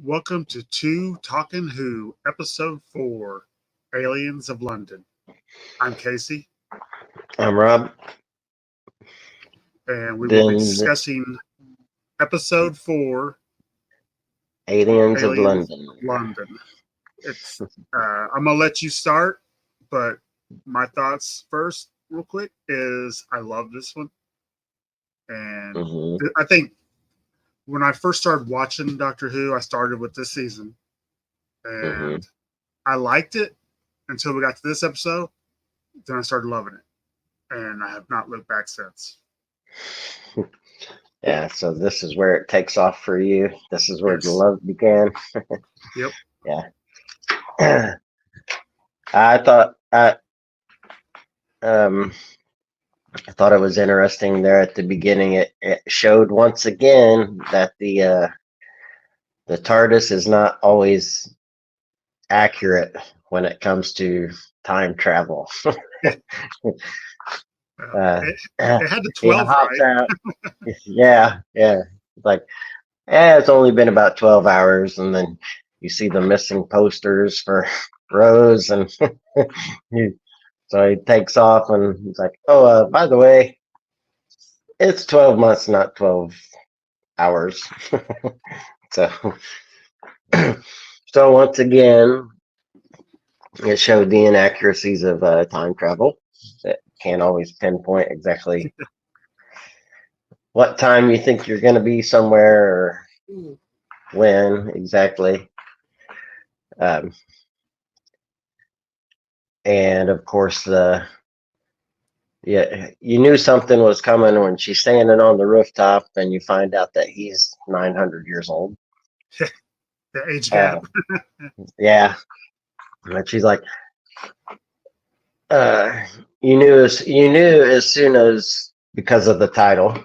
Welcome to Two Talking Who, Episode 4, Aliens of London. I'm Casey, I'm Rob. and we will be Then discussing Episode 4, Aliens of Aliens London. of London. It's I'm gonna let you start, but my thoughts first, real quick, is I love this one, and hmm I think when I first started watching Doctor Who, I started with this season, hmm and I liked it until we got to this episode. Then I started loving it, and I have not looked back since. Yeah, so this is where it takes off for you. This is where the Yes. love began. Yep. Yeah. I thought um I thought it was interesting there at the beginning. It showed once again that the TARDIS is not always accurate when it comes to time travel. uh, It, it had the he 12 hops right. out. Yeah. It's like, it's only been about 12 hours, and then you see the missing posters for Rose, and he, so he takes off, and he's like, "Oh, by the way, it's 12 months, not 12 hours." So, so once again, it showed the inaccuracies of time travel. It can't always pinpoint exactly what time you think you're going to be somewhere or when exactly. Um, and of course, you knew something was coming when she's standing on the rooftop and you find out that he's 900 years old. The age Uh, gap. yeah, and she's like, uh, you knew as soon as, because of the title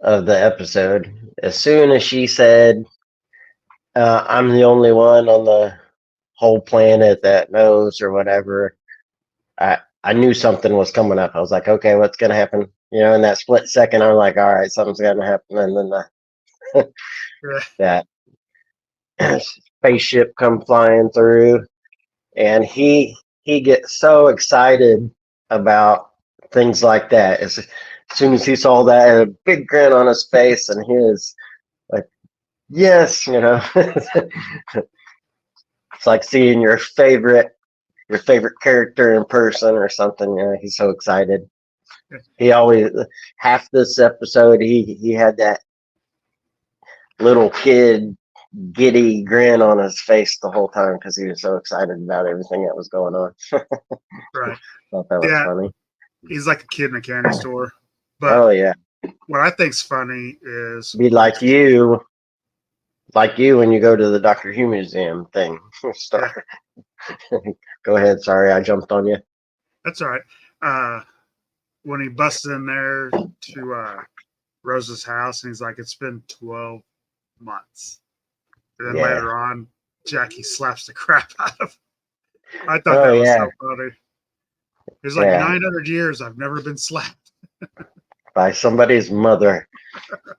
of the episode, as soon as she said, "I'm the only one on the whole planet that knows," or whatever. I knew something was coming up. I was like, okay, what's gonna happen? In that split second, I'm like, all right, something's gonna happen, and then Yeah. that spaceship come flying through, and he gets so excited about things like that. As soon as he saw that, and a big grin on his face, and he is like, yes, it's like seeing your favorite character in person or something. He's so excited. He always, half this episode, he had that little kid giddy grin on his face the whole time because he was so excited about everything that was going on. Right. Thought that was Yeah. funny. He's like a kid in a candy store. But Oh yeah, what I think's funny is be like you when you go to the Doctor Who museum thing. yeah, Go ahead. Sorry, I jumped on you. that's all right. Uh, when he busts in there to Rose's house and he's like, it's been 12 months. And then Yeah. later on, Jackie slaps the crap out of him. I thought Oh that was yeah. so funny. He's like, Yeah. 900 years, I've never been slapped. By somebody's mother.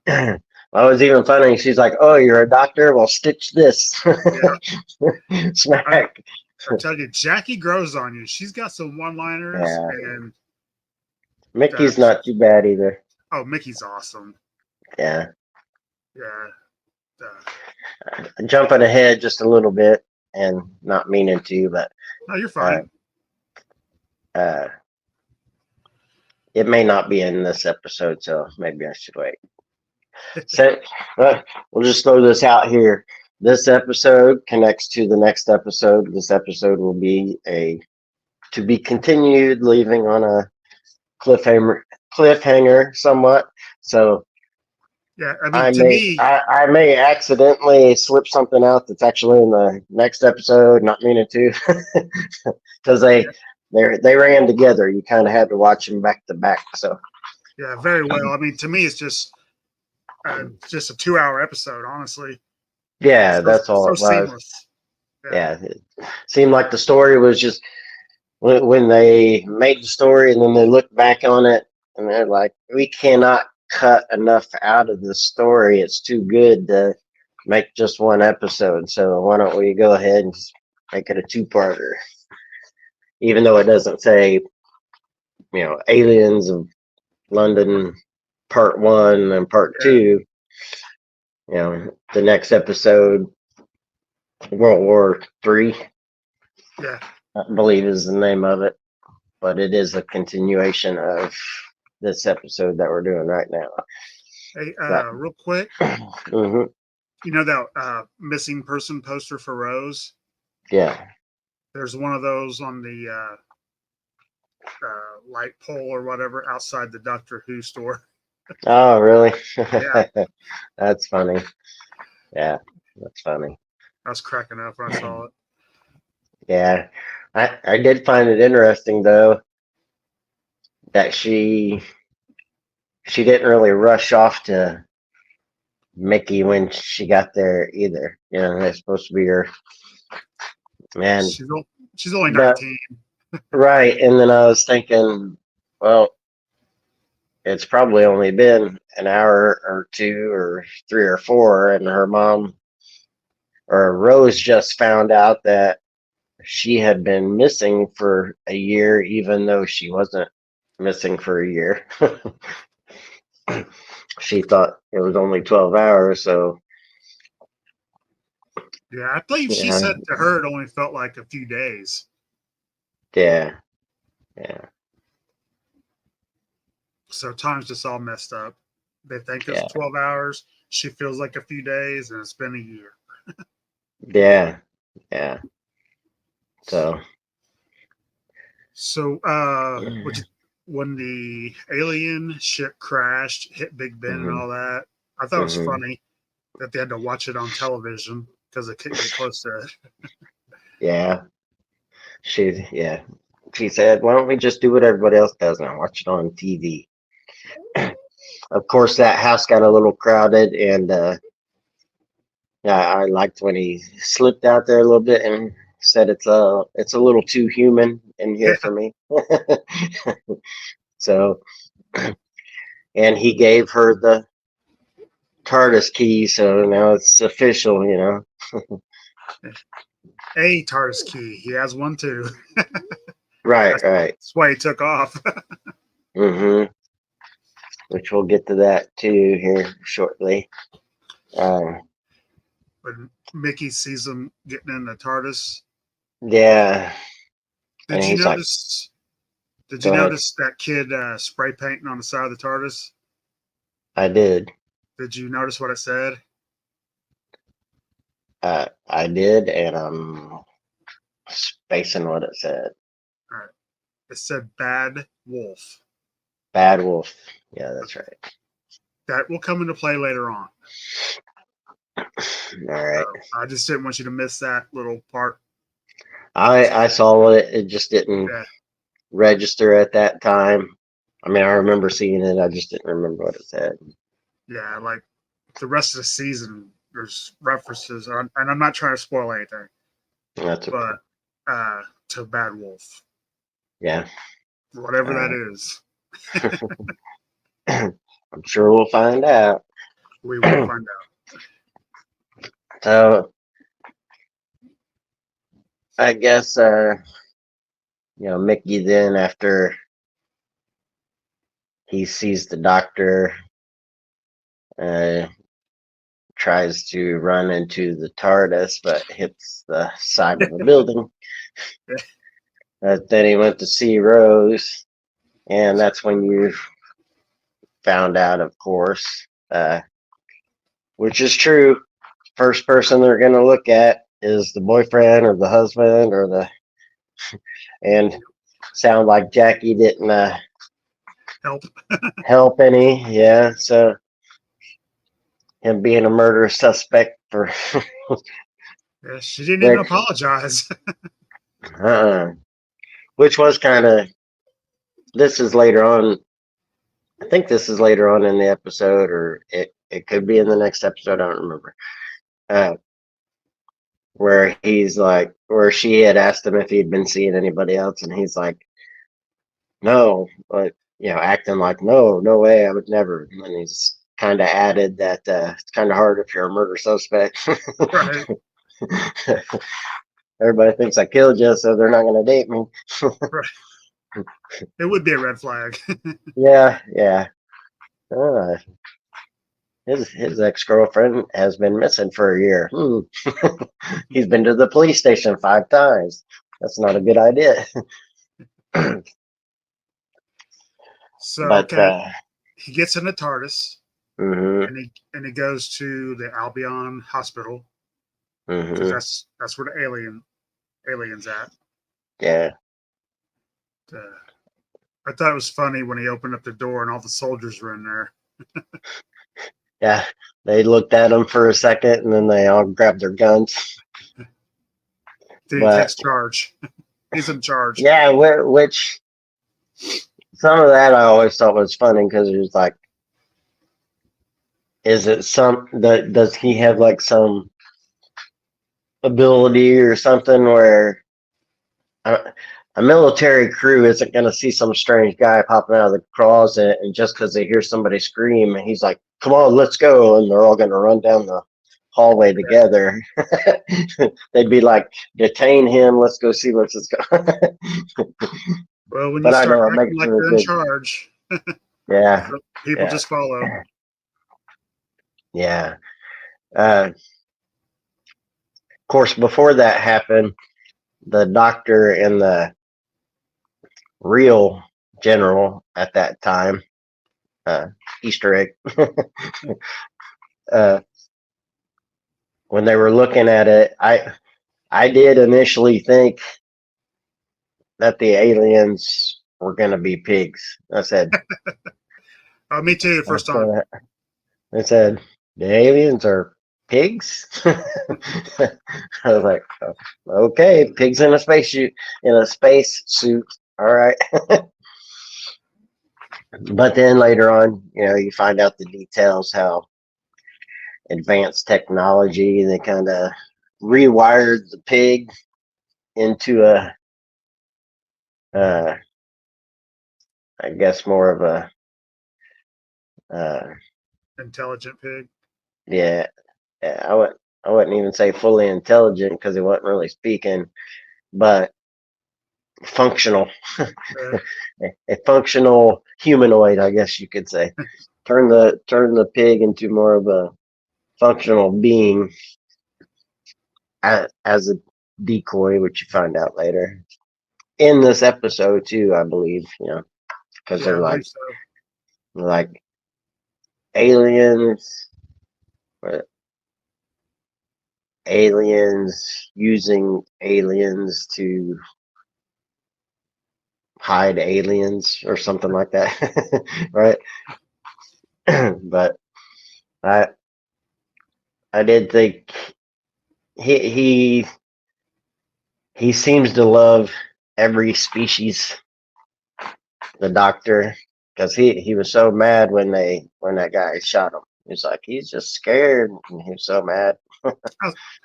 That was even funny. She's like, "Oh, you're a doctor? Well, stitch this." Yeah. I, Smack. I tell you, Jackie grows on you. She's got some one-liners, Yeah. and Mickey's that's not too bad either. oh, Mickey's awesome. Yeah. Yeah, uh, Jumping ahead just a little bit and not meaning to, but no, you're uh, fine. uh, it may not be in this episode, so maybe I should wait. So we'll just throw this out here. This episode connects to the next episode. This episode will be a to be continued, leaving on a cliffhanger somewhat. So Yeah, I mean, I to may me, I may accidentally slip something out that's actually in the next episode, not meaning to, because yeah, they ran together. You kind of had to watch them back to back. So yeah, very well. I mean, to me, it's just a 2 hour episode. Honestly, yeah, so that's all so it was. seamless. Yeah, Yeah, it seemed like the story was just when they made the story and then they look back on it and they're like, we cannot cut enough out of the story. It's too good to make just one episode. So why don't we go ahead and just make it a two-parter? Even though it doesn't say, Aliens of London Part 1 and Part Yeah, 2. The next episode, World War III, yeah. I believe is the name of it. But it is a continuation of this episode that we're doing right now. Hey, But, real quick, hmm you know that missing person poster for Rose? yeah. There's one of those on the light pole or whatever outside the Doctor Who store. Oh, really? Yeah, That's funny. Yeah, that's funny. I was cracking up when I saw it. Yeah, I did find it interesting though that she didn't really rush off to Mickey when she got there either. That's supposed to be her man. She's she's only But 19. right, and then I was thinking, well, it's probably only been an hour or two or three or four, and her mom or Rose just found out that she had been missing for a year, even though she wasn't missing for a year. She thought it was only 12 hours, so Yeah, I believe she yeah, said to her it only felt like a few days. yeah, yeah, So time's just all messed up. They think it's yeah, 12 hours. She feels like a few days, and it's been a year. yeah, yeah. So, So, when the alien ship crashed, hit Big Ben, and hmm all that, I thought it was hmm funny that they had to watch it on television because they couldn't get close to it. yeah, yeah. She said, "Why don't we just do what everybody else does and watch it on TV?" Of course, that house got a little crowded, and yeah, I liked when he slipped out there a little bit and said it's a little too human in here Yeah, for me. So, and he gave her the TARDIS key, so now it's official. a TARDIS key. He has one too. Right, That's right. why he took off. hmm Which we'll get to that too here shortly. Um, When Mickey sees him getting in the TARDIS, yeah, and did you he's like, notice? Did you "Go ahead." notice that kid spray painting on the side of the TARDIS? I did. Did you notice what it said? I did, and I'm spacing what it said. All right. It said "Bad Wolf." Bad Wolf. Yeah, that's right. That will come into play later on. All right. So I just didn't want you to miss that little part. I saw it. It just didn't Yeah, register at that time. I mean, I remember seeing it. I just didn't remember what it said. yeah. Like the rest of the season, there's references, and I'm not trying to spoil anything, That's okay. but to Bad Wolf, Yeah. whatever All that right. is, I'm sure we'll find out. we will find out. So I guess Mickey then after he sees the doctor, uh, tries to run into the TARDIS, but hits the side of a building. Then he went to see Rose, and that's when you found out, of course, which is true. First person they're going to look at is the boyfriend or the husband and sound like Jackie didn't Help. help any. Yeah, so him being a murder suspect for Yeah, she didn't even which, apologize. uh, which was kind of. This is later on. I think this is later on in the episode, or it could be in the next episode. I don't remember. Uh, where he's like, where she had asked him if he'd been seeing anybody else, and he's like, no, but acting like no way, I would never. And then he's kind of added that it's kind of hard if you're a murder suspect. Right. Everybody thinks I killed you, so they're not going to date me. Right. It would be a red flag. Yeah, yeah. Uh, his ex girlfriend has been missing for a year. He's been to the police station 5 times. That's not a good idea. So But okay, he gets in the TARDIS mhm, and he goes to the Albion Hospital because mhm, that's where the aliens at. yeah, Uh, I thought it was funny when he opened up the door and all the soldiers were in there. yeah. They looked at him for a second, and then they all grabbed their guns. Then he But takes charge. He's in charge. yeah, which some of that I always thought was funny because it was like, is it some that does he have like some ability or something where a, a military crew isn't going to see some strange guy popping out of the closet and just because they hear somebody scream, and he's like, "Come on, let's go," and they're all going to run down the hallway together. They'd be like, "Detain him. Let's go see what's going." Well, when you But I start know it acting makes like for a you're in good. charge, Yeah, people yeah, just follow. yeah. Of course, before that happened, the doctor and the real general at that time, uh, Easter egg, uh, when they were looking at it, I did initially think that the aliens were going to be pigs. Me too. I First time. said, I said, the aliens are pigs. I was like, okay, pigs in a spacesuit, in a space suit. All right. But then later on, you find out the details how advanced technology they kind of rewired the pig into a, uh, I guess more of a, uh, Intelligent pig. yeah, yeah, I wouldn't even say fully intelligent because he wasn't really speaking, but functional, Uh, a functional humanoid, I guess you could say. Turn the pig into more of a functional being as a decoy, which you find out later in this episode too, I believe. Because yeah, they're I believe so. like aliens, uh, aliens using aliens to hide aliens or something like that, right? But I I did think he he he seems to love every species, the doctor, because he was so mad when that guy shot him. He's like, he's just scared, and he was so mad. I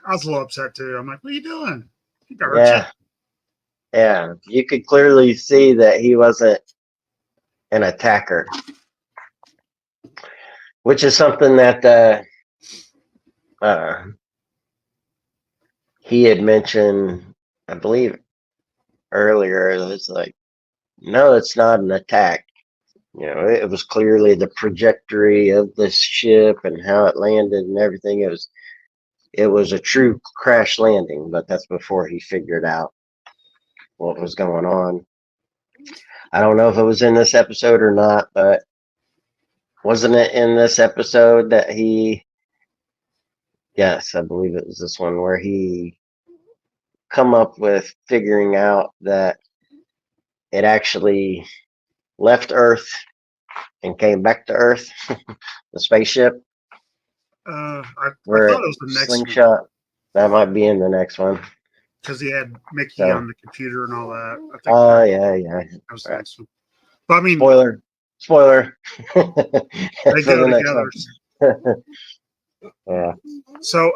was a little upset too. I'm like, what are you doing? He got hurt you. Yeah, yeah, you could clearly see that he wasn't an attacker, which is something that uh, he had mentioned, I believe, earlier. It's like, no, it's not an attack. It was clearly the trajectory of this ship and how it landed and everything. It was a true crash landing, but that's before he figured out what was going on. I don't know if it was in this episode or not, but wasn't it in this episode that he? Yes, I believe it was this one where he come up with figuring out that it actually left Earth and came back to Earth, the spaceship, I where thought it it was the next one slingshot. That might be in the next one. because he had Mickey So, on the computer and all that. I think oh yeah, yeah. that was the Right. next one. But I mean, Spoiler for they go the next together. one. Yeah. So,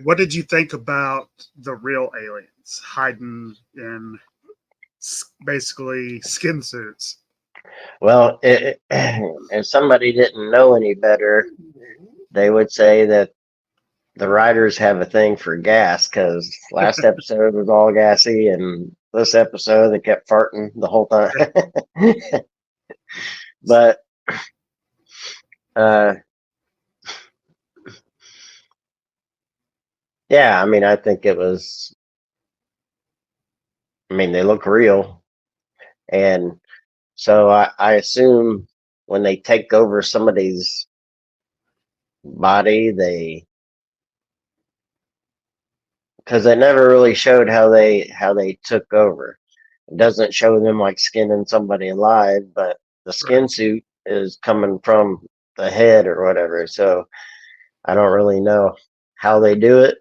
what did you think about the real aliens hiding in basically skin suits? Well, if somebody didn't know any better, they would say that the writers have a thing for gas because last episode was all gassy, and this episode they kept farting the whole time. But uh, yeah, I mean, I think it was. I mean, they look real, and so I assume when they take over somebody's body, they because they never really showed how they took over. It doesn't show them like skinning somebody alive, but the Right. skin suit is coming from the head or whatever. So I don't really know how they do it,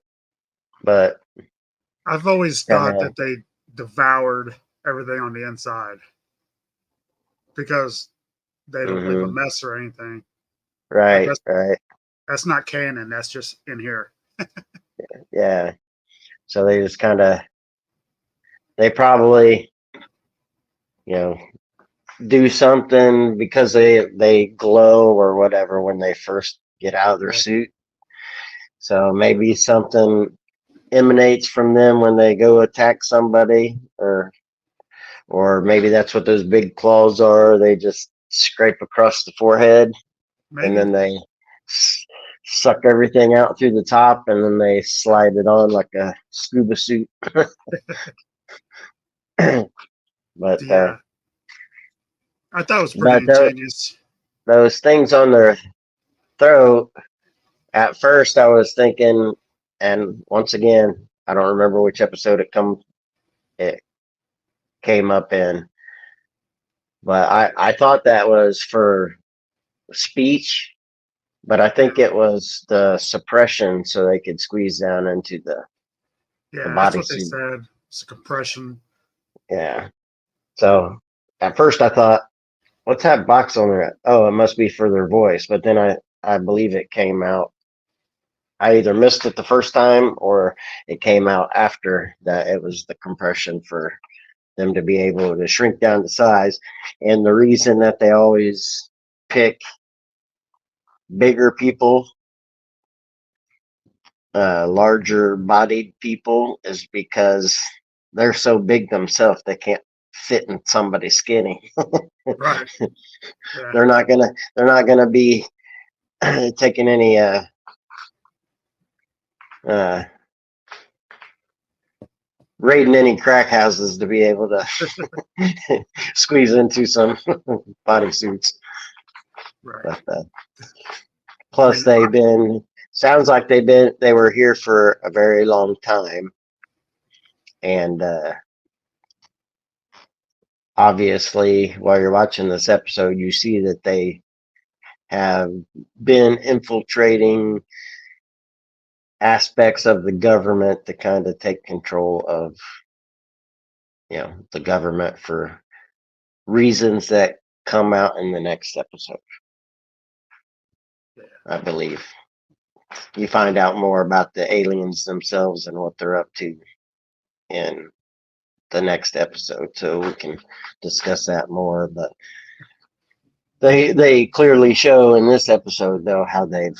but I've always kind thought of that they devoured everything on the inside because they don't leave a hmm mess or anything. But right, that's right, that's not canon. That's just in here. yeah. So they just kind of they probably you know do something because they glow or whatever when they first get out of their Yeah. suit. So maybe something emanates from them when they go attack somebody, or maybe that's what those big claws are. They just scrape across the forehead, and Maybe. then they suck everything out through the top, and then they slide it on like a scuba suit. but The I thought it was pretty but ingenious. those things on their throat. At first, I was thinking, and once again, I don't remember which episode it came up in, but I thought that was for speech, but I Yeah. think it was the suppression so they could squeeze down into the Yeah, that's what they bodysuit. said. It's a compression. Yeah. So at first I thought, what's that box on there? Oh, it must be for their voice. But then I believe it came out. I either missed it the first time or it came out after that. It was the compression for them to be able to shrink down to size. And the reason that they always pick bigger people, larger bodied people, is because they're so big themselves they can't fit in somebody skinny. Right. Yeah. they're not gonna be taking any uh raiding any crack houses to be able to squeeze into some bodysuits. Right. But I plus mean, I, sounds like they were here for a very long time, and obviously while you're watching this episode you see that they have been infiltrating aspects of the government to kind of take control of the government for reasons that come out in the next episode. yeah. I believe you find out more about the aliens themselves and what they're up to in the next episode, so we can discuss that more. But they clearly show in this episode though how they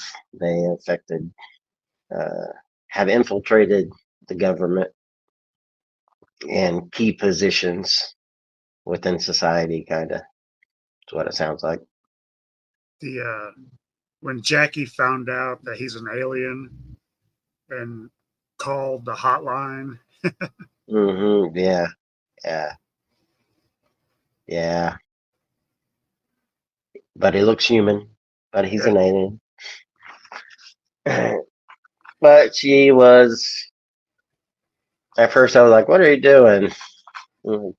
affected uh, have infiltrated the government in key positions within society. Kind of, is what it sounds like. The when Jackie found out that he's an alien and called the hotline. Yeah, yeah, yeah. But he looks human. But he's Yeah. an alien. But she was at first. I was like, "What are you doing?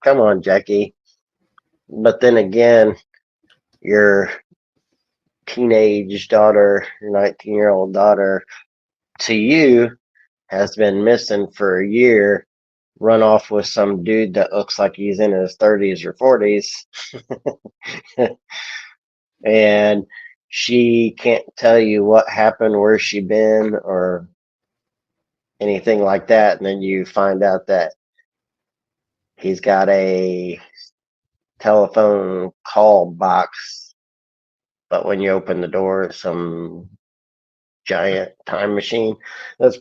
Come on, Jackie." But then again, your teenage daughter, your 19-year-old daughter, to you has been missing for a year, run off with some dude that looks like he's in his 30s or 40s, and she can't tell you what happened, where she been, or anything like that. And then you find out that he's got a telephone call box, but when you open the door, it's some giant time machine. That'd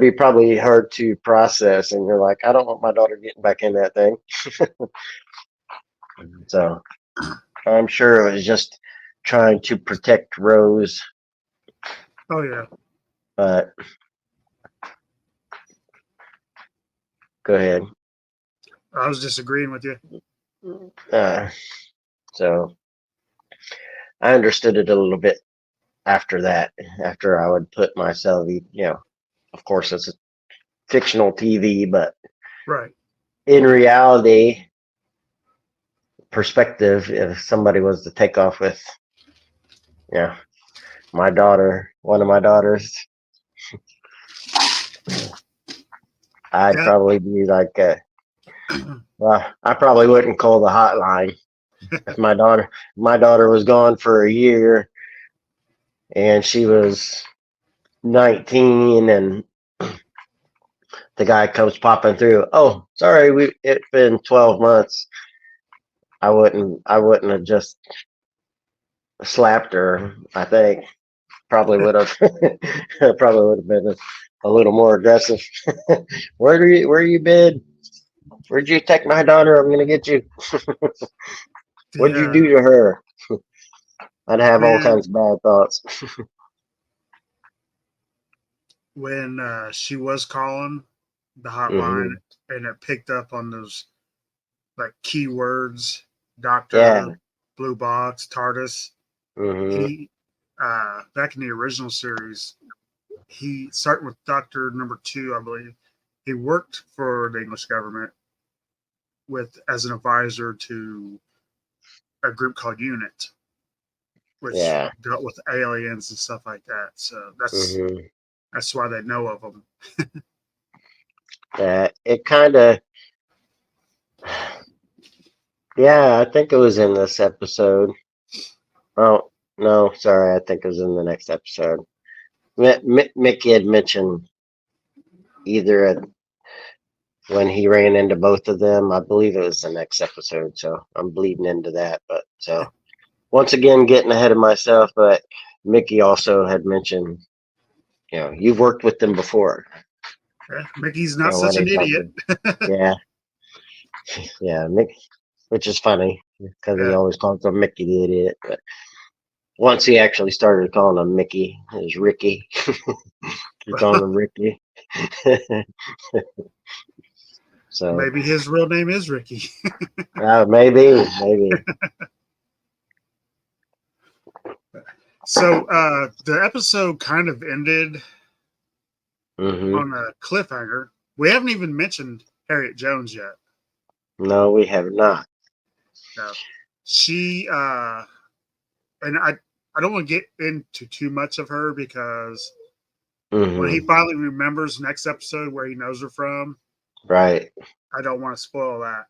be probably hard to process, and you're like, I don't want my daughter getting back in that thing. So I'm sure it was just trying to protect Rose, Oh yeah. but go ahead. I was disagreeing with you. Uh, so I understood it a little bit after that, after I would put myself, of course, it's a fictional TV, but Right. in reality, perspective, if somebody was to take off with, my daughter, one of my daughters, I'd Yeah. probably be like, well, I probably wouldn't call the hotline if my daughter was gone for a year and she was 19 and the guy comes popping through. Oh, sorry, it's been 12 months. I wouldn't have just slapped her. I think probably would have, probably would have been a little more aggressive. Where you been? Where'd you take my daughter? I'm gonna get you. What'd you The do to her? I'd have all when kinds of bad thoughts. when she was calling the hotline Hmm. and it picked up on those like keywords, Yeah. doctor, blue box, TARDIS. Hmm. He back in the original series, he starting with Doctor Number Two, I believe. He worked for the English government with as an advisor to a group called UNIT, which Yeah. dealt with aliens and stuff like that. So Hmm. that's why they know of them. It kind of. Yeah, I think it was in this episode. Oh no, sorry, I think it was in the next episode. Mickey had mentioned either when he ran into both of them. I believe it was the next episode, so I'm bleeding into that. But so once again, getting ahead of myself. But Mickey also had mentioned, you've worked with them before. Yeah, Mickey's not When such he an talked idiot. to, yeah, yeah, Mickey, which is funny because he Yeah. always calls him Mickey the idiot. But once he actually started calling him Mickey, it was Ricky. He called him Ricky. So Maybe his real name is Ricky. maybe. So the episode kind of ended Hmm. on a cliffhanger. We haven't even mentioned Harriet Jones yet. No, we have not. No. She and I don't want to get into too much of her because when he Hmm. finally remembers next episode where he knows her from, Right. I don't want to spoil that.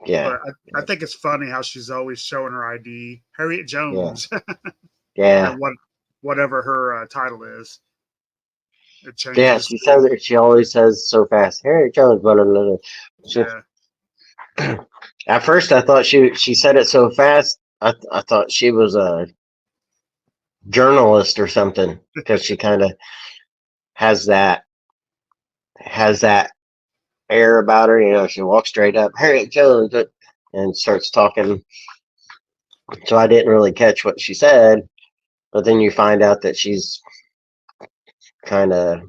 Yeah. But I think it's funny how she's always showing her ID, Harriet Yeah. Jones, Yeah. and whatever her title is. It Yeah. changes She to says it. She always says so fast. Harry Jones. Blah, blah, blah, blah. She, yeah, at first, I thought she said it so fast. I thought she was a journalist or something because she kind of has that air about her. She walks straight up, Harriet Jones, and starts talking. So I didn't really catch what she said, but then you find out that she's kind of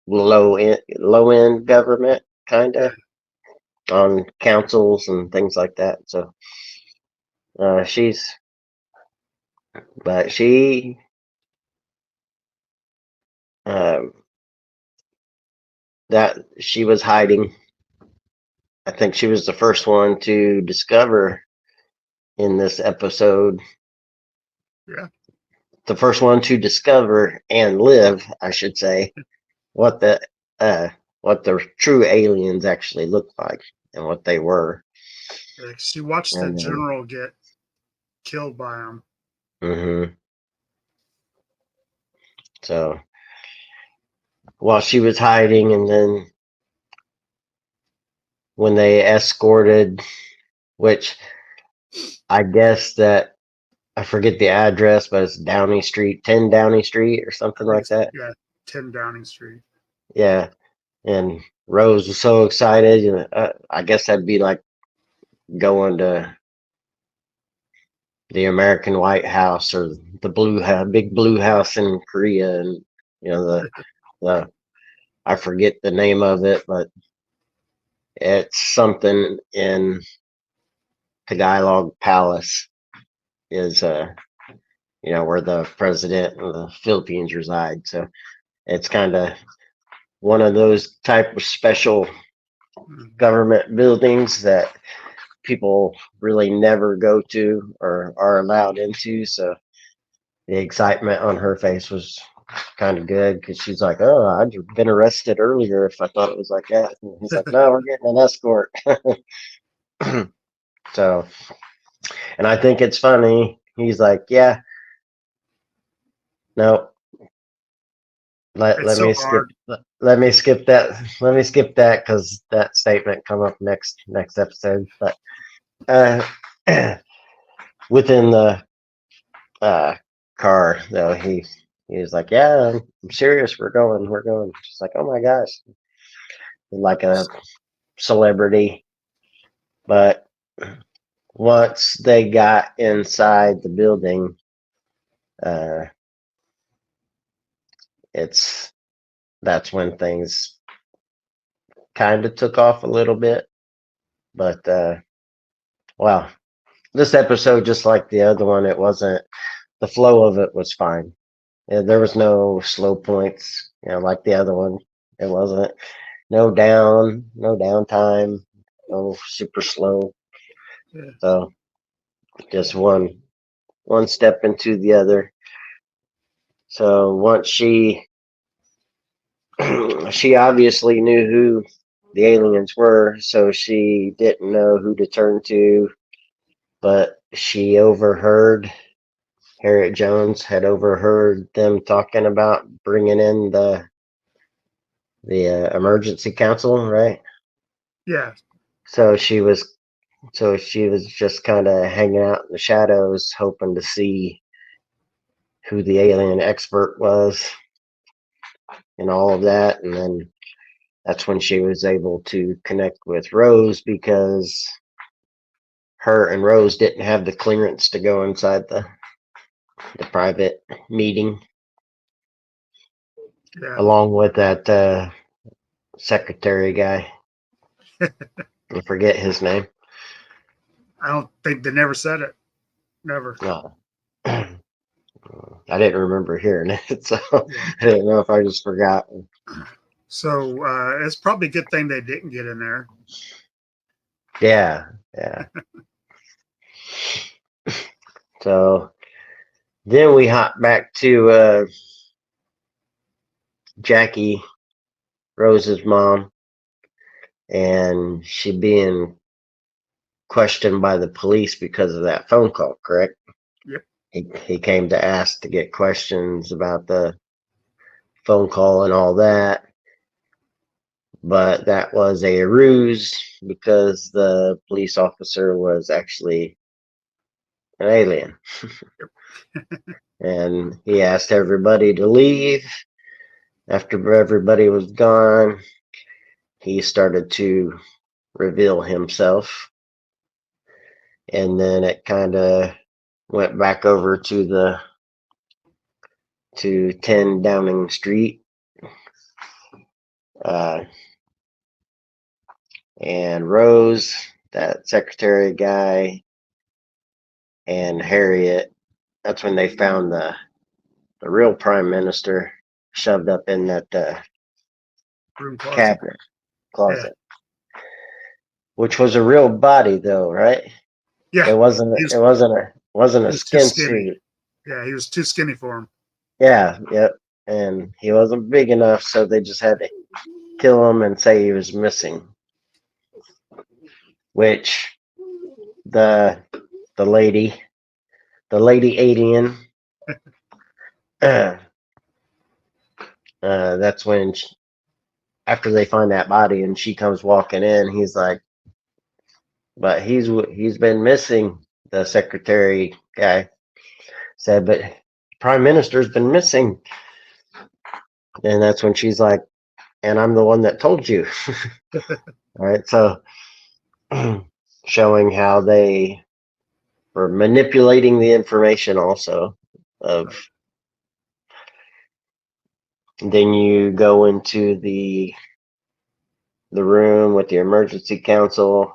low end government, kind yeah. of on councils and things like that. So she's, but she, um, that she was hiding. I think she was the first one to discover in this episode, Yeah. the first one to discover and live, I should say, what the uh, what the true aliens actually looked like and what they were. Yeah, she watched the And then, general get killed by him. hmm so while she was hiding, and then when they escorted, which I guess that I forget the address, but it's Downey Street, 10 Downey Street or I something think like it's, that. yeah, 10 Downing Street. Yeah. And Rose was so excited. I guess that'd be like going to the American White House or the big blue house in Korea. And, the I forget the name of it, but it's something in Tagalog Palace is, where the president of the Philippines reside. So it's kind of one of those type of special Mhm. government buildings that people really never go to or are allowed into. So the excitement on her face was kind of good because she's like, "Oh, I'd have been arrested earlier if I thought it was like that." And he's like, "No, we're getting an escort." So, and I think it's funny. He's like, "Yeah, no, let It's let so me skip hard. let me skip that because that statement come up next episode." But uh, within the uh, car though, he was like, "Yeah, I'm serious. We're going." She's like, "Oh my gosh," like a celebrity. But once they got inside the building, uh, it's that's when things kind of took off a little bit. But well, this episode, just like the other one, it wasn't the flow of it was fine. Yeah, there was no slow points, like the other one. It wasn't no downtime, no super slow. Yeah. So just one step into the other. So once she obviously knew who the aliens were, so she didn't know who to turn to, but she overheard Harriet Jones had overheard them talking about bringing in the emergency council, right? Yeah. So she was just kind of hanging out in the shadows, hoping to see who the alien expert was and all of that. And then that's when she was able to connect with Rose because her and Rose didn't have the clearance to go inside the private meeting, Yeah. along with that secretary guy. I forget his name. I don't think they never said it. Never. No. I didn't remember hearing it, so Yeah. I didn't know if I just forgot. So it's probably a good thing they didn't get in there. Yeah, yeah. So then we hop back to Jackie, Rose's mom, and she being questioned by the police because of that phone call, correct? Yep. He came to ask to get questions about the phone call and all that, but that was a ruse because the police officer was actually an alien. And he asked everybody to leave. After everybody was gone, he started to reveal himself. And then it kind of went back over to 10 Downing Street. Uh, and Rose, that secretary guy, and Harriet. That's when they found the real prime minister shoved up in that Room closet. cabinet Yeah. closet, which was a real body, though, right? Yeah. It wasn't. He It was, wasn't he a was too skin skinny. suit. Yeah. He was too skinny for him. Yeah, yep. And he wasn't big enough, so they just had to kill him and say he was missing. Which the the lady, the lady alien, that's when after they find that body and she comes walking in, he's like, but he's been missing. The secretary guy said, but prime minister's been missing, and that's when she's like, and I'm the one that told you. All right, so showing how they were manipulating the information also of. Then you go into the room with the emergency council,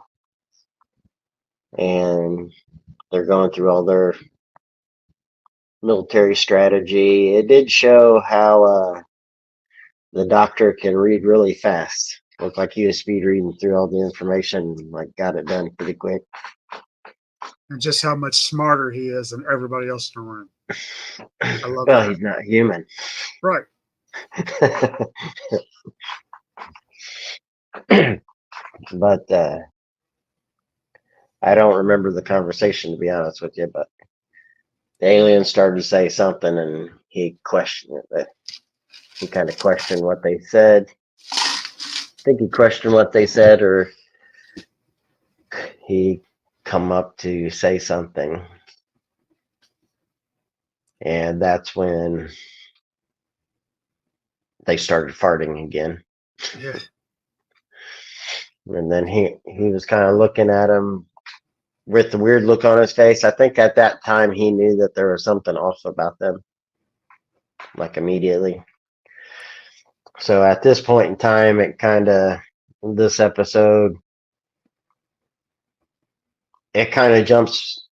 and they're going through all their military strategy. It did show how the doctor can read really fast. Looked like he was speed reading through all the information, like got it done pretty quick. And just how much smarter he is than everybody else in the room. I love Well, that. he's not human. Right. But I don't remember the conversation, to be honest with you. But the alien started to say something, and he questioned it. He kind of questioned what they said. I think he questioned what they said, or he come up to say something, and that's when they started farting again. Yeah. And then he was kind of looking at him with the weird look on his face. I think at that time he knew that there was something off about them, like immediately. So at this point in time, it kind of, this episode, it kind of jumps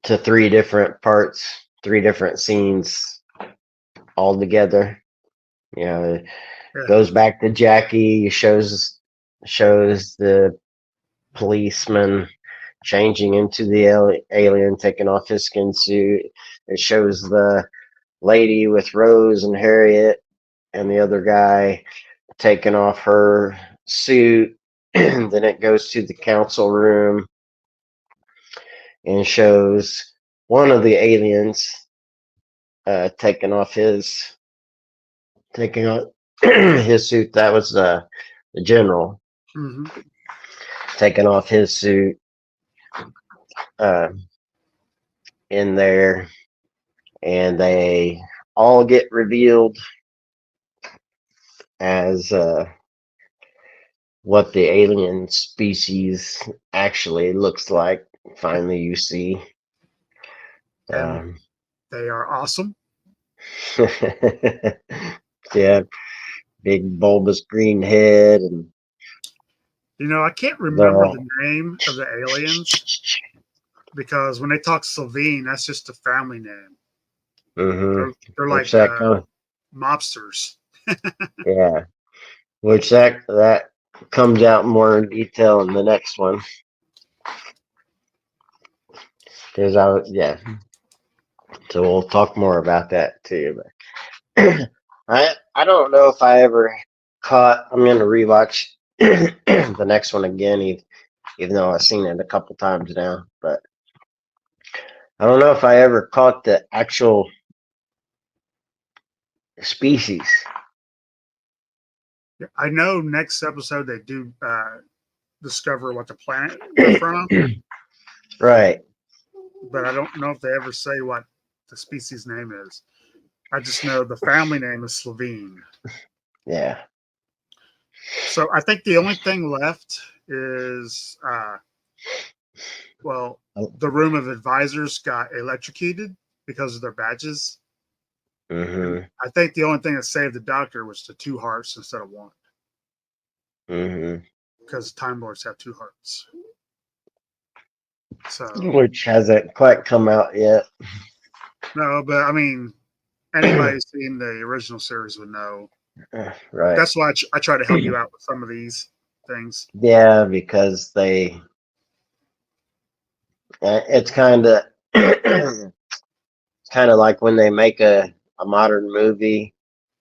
to three different parts, three different scenes all together. You know, it Yeah. goes back to Jackie, shows the policeman changing into the alien, taking off his skin suit. It shows the lady with Rose and Harriet and the other guy taking off her suit. Then it goes to the council room and shows one of the aliens taking off his suit. That was the general Hmm. taking off his suit uh, in there, and they all get revealed as what the alien species actually looks like. Finally, you see. And Um, they are awesome. yeah, big bulbous green head and You know, I can't remember the the name of the aliens because when they talk Slovene, that's just a family name. mm-hmm. They're Which like that kind of, mobsters. yeah, which that comes out more in detail in the next one. Because yeah, so we'll talk more about that too. But I don't know if I ever caught. I'm gonna rewatch the next one again, even though I've seen it a couple times now. But I don't know if I ever caught the actual species. I know next episode they do discover what the planet they're from, Right. but I don't know if they ever say what the species name is. I just know the family name is Slovene. Yeah. So I think the only thing left is, well, the room of advisors got electrocuted because of their badges. And Mm-hmm. I think the only thing that saved the doctor was the two hearts instead of one, Mm-hmm. because Time Lords have two hearts. So Which hasn't quite come out yet. no, but I mean, anybody who's seen the original series would know. Right. That's why I try to help you out with some of these things. Yeah, because it's kind of it's kind of like when they make a modern movie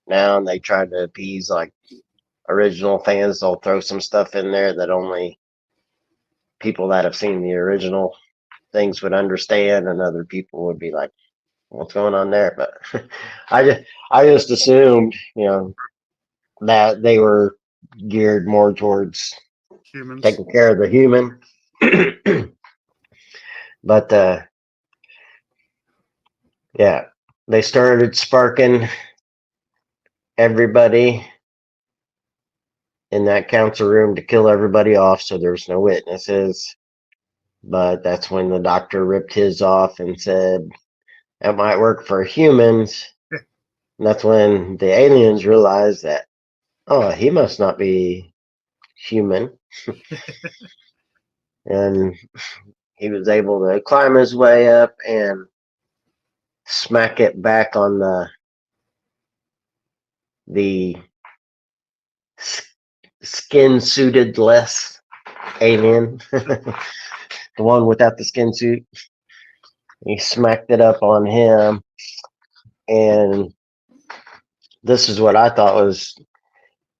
now and they try to appease like original fans, they'll throw some stuff in there that only people that have seen the original things would understand, and other people would be like, "What's going on there?" But I just assumed, that they were geared more towards Humans. taking care of the human. But yeah, they started sparking everybody in that council room to kill everybody off, so there was no witnesses. But that's when the doctor ripped his off and said that might work for humans. And that's when the aliens realized that, oh, he must not be human. And he was able to climb his way up and smack it back on the skin suited less alien, the one without the skin suit. He smacked it up on him, and this is what I thought was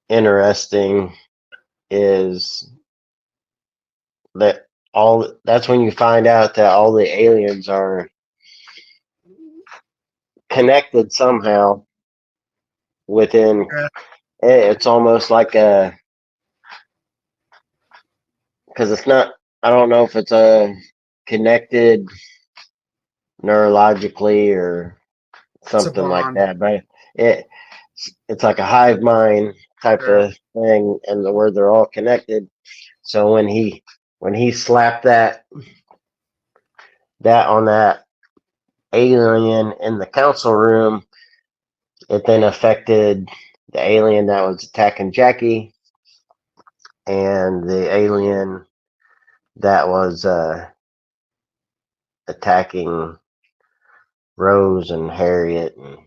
interesting is that all that's when you find out that all the aliens are connected somehow within. Yeah, It's almost like a, because it's not, I don't know if it's a connected neurologically or it's a something like bond. that, but it it's like a hive mind type Yeah, of thing, and where they're all connected. So when he slapped that on that alien in the council room, it then affected the alien that was attacking Jackie and the alien that was attacking Rose and Harriet and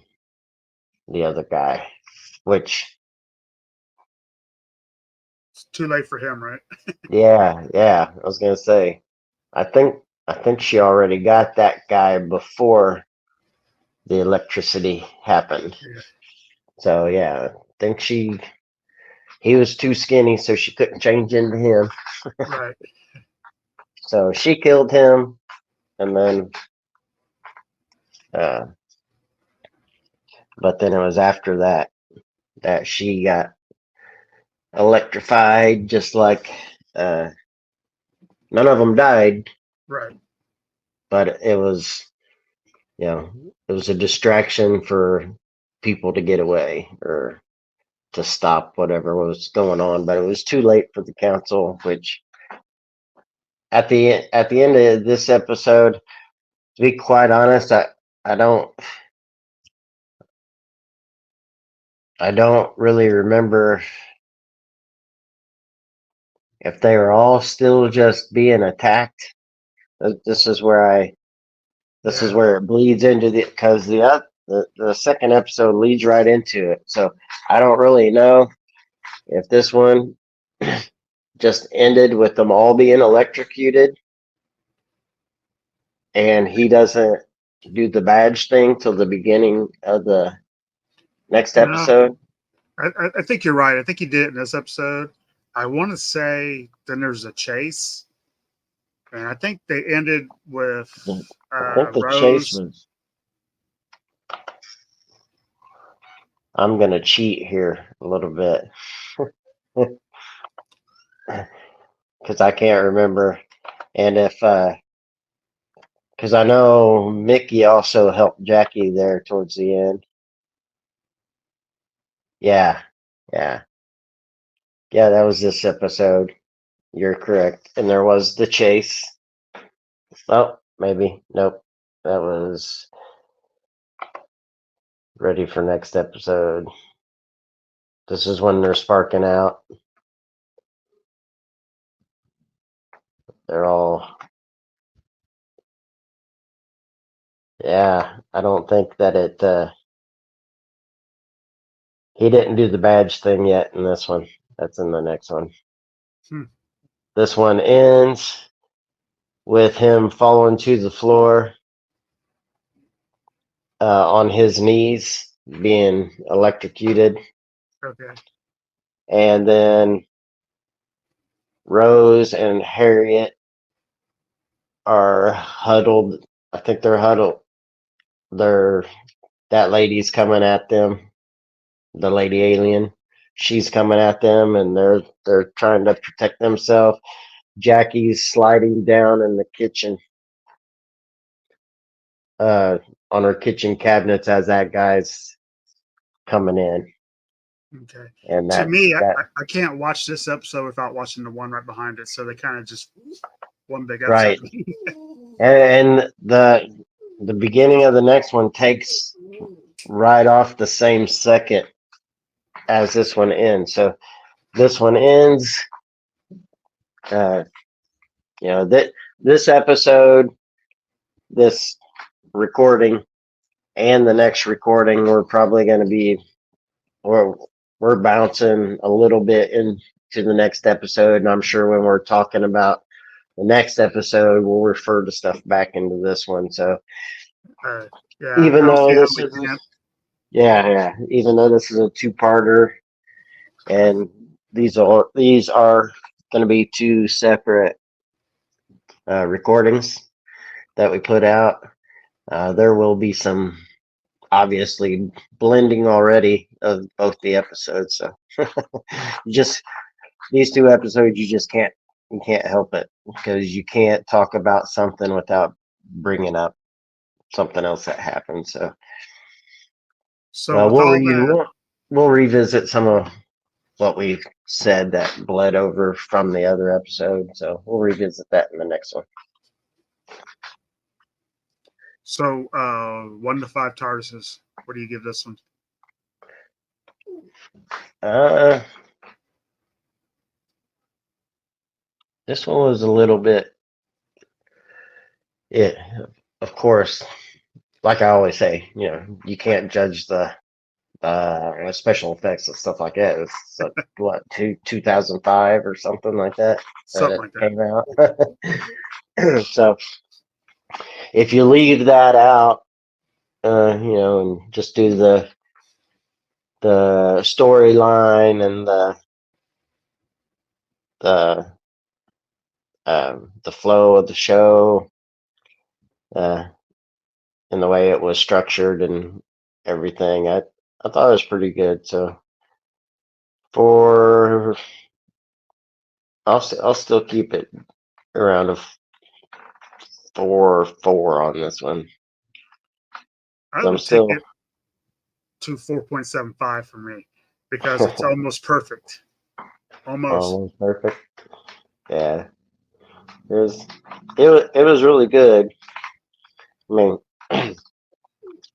the other guy. Which, it's too late for him, right? yeah, I was gonna say, I think I think she already got that guy before the electricity happened. Yeah, So yeah, I think he was too skinny, so she couldn't change into him. right. So she killed him, and then, uh, but then it was after that that she got electrified, just like uh, none of them died, Right. but it was a distraction for people to get away or to stop whatever was going on. But it was too late for the council, which at the end of this episode, to be quite honest, I don't I don't really remember if they were all still just being attacked. This is where this is Yeah. where it bleeds into because the second episode leads right into it. So I don't really know if this one just ended with them all being electrocuted and he doesn't do the badge thing till the beginning of the next No, episode. I think you're right. I think he did it in this episode. I want to say then there's a chase, and I think they ended with I think the chase Rose. was. I'm gonna cheat here a little bit because I can't remember, and if because I know Mickey also helped Jackie there towards the end. Yeah, yeah, yeah. That was this episode. You're correct, and there was the chase. Oh, maybe nope. That was ready for next episode. This is when they're sparking out. They're all, yeah. I don't think that he didn't do the badge thing yet in this one. That's in the next one. Hmm. This one ends with him falling to the floor on his knees, being electrocuted, Okay. and then Rose and Harriet are huddled. I think they're huddled. They're that lady's coming at them, the lady alien. She's coming at them, and they're trying to protect themselves. Jackie's sliding down in the kitchen, on her kitchen cabinets as that guy's coming in, Okay. and To that me, that I can't watch this episode without watching the one right behind it. So they kind of just one big episode. right, and the beginning of the next one takes right off the same second as this one ends. So this one ends. Uh, that this episode, this recording, and the next recording, we're probably going to be we're bouncing a little bit into the next episode, and I'm sure when we're talking about the next episode, we'll refer to stuff back into this one. So Yeah, I even don't see though how this we is can't. even though this is a two-parter, and these are going to be two separate recordings that we put out. There will be some obviously blending already of both the episodes. So just these two episodes, you can't help it because you can't talk about something without bringing up something else that happened. So So with all that, we'll revisit some of what we've said that bled over from the other episode. So we'll revisit that in the next one. so 1 to 5 TARDISes. What do you give this one? Uh, this one was a little bit. It, of course, like I always say, you can't judge the special effects and stuff like that. It's like, what, 2005 or something like that that Something it like that. came out. So if you leave that out, and just do the storyline and the the flow of the show, uh, and the way it was structured and everything, I thought it was pretty good. So for I'll still keep it around a 4 on this one. I I'm would take still it to 4.75 for me because it's almost perfect. Almost. almost perfect. Yeah, it was really good. I mean,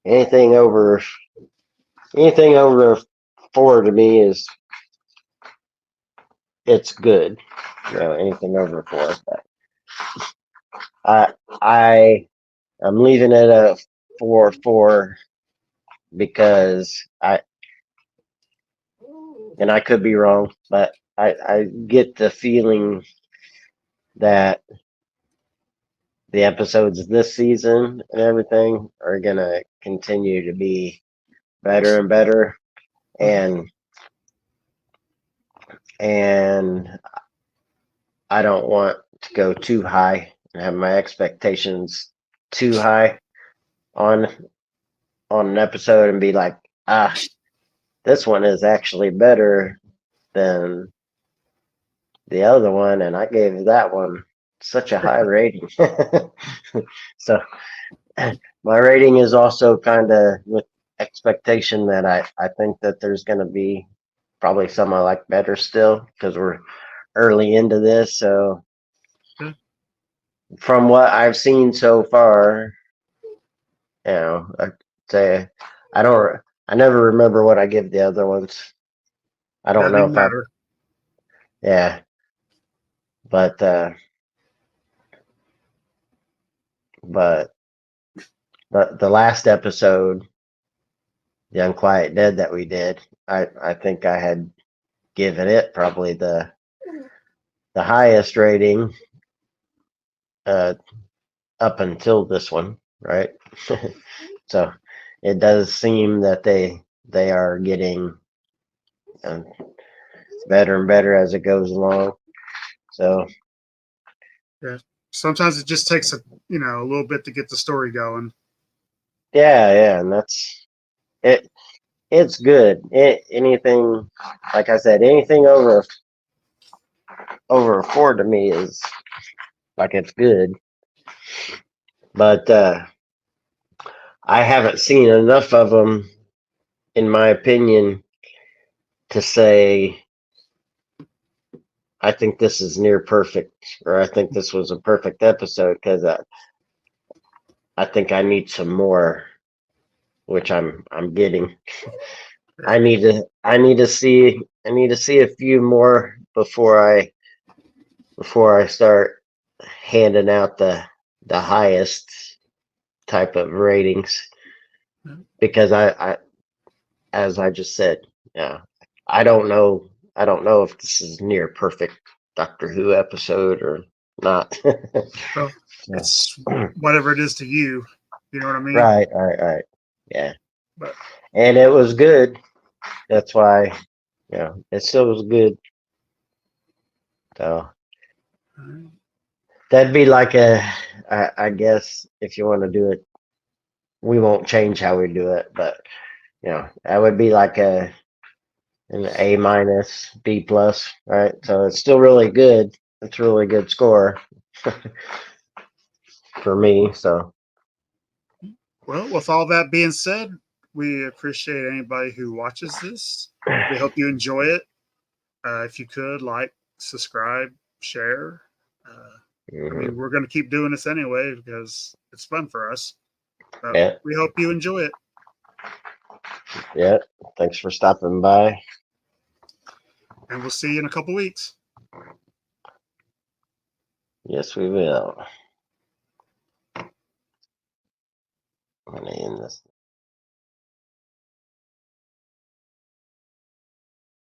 anything over anything over a 4 to me is it's good. Anything over a 4. But I I'm leaving it a 4 because I could be wrong, but I get the feeling that the episodes this season and everything are gonna continue to be better and better, and and I don't want to go too high and have my expectations too high on an episode and be like, this one is actually better than the other one, and I gave that one such a high rating. So my rating is also kind of with expectation that I think that there's going to be probably some I like better still because we're early into this. So Yeah. from what I've seen so far, I'd say I never remember what I give the other ones. I don't Doesn't know even if I, matter. yeah, but but the last episode, the Unquiet Dead that we did, I think I had given it probably the highest rating uh, up until this one, right? So it does seem that they are getting uh, better and better as it goes along. So Yeah. Sometimes it just takes a little bit to get the story going. yeah, and that's it. It's good. Anything, like I said, anything over over a 4 to me is like it's good. But I haven't seen enough of them, in my opinion, to say I think this is near perfect, or I think this was a perfect episode, because I think I need some more, which I'm getting. I need to see a few more before I start handing out the highest type of ratings, because I as I just said, yeah, I don't know if this is near perfect Doctor Who episode or not. Well, it's whatever it is to you. You know what I mean? Right. Yeah. But And it was good. That's why, yeah, it still was good. So that'd be like I guess if you want to do it, we won't change how we do it, but that would be like an A minus, B plus, right? So it's still really good. It's a really good score for me. So well, with all that being said, we appreciate anybody who watches this. We hope you enjoy it. If you could like, subscribe, share. I mhm. mean, we're going to keep doing this anyway because it's fun for us. But Yeah, we hope you enjoy it. yeah. Thanks for stopping by. And we'll see you in a couple weeks. Yes, we will. I'm gonna end this.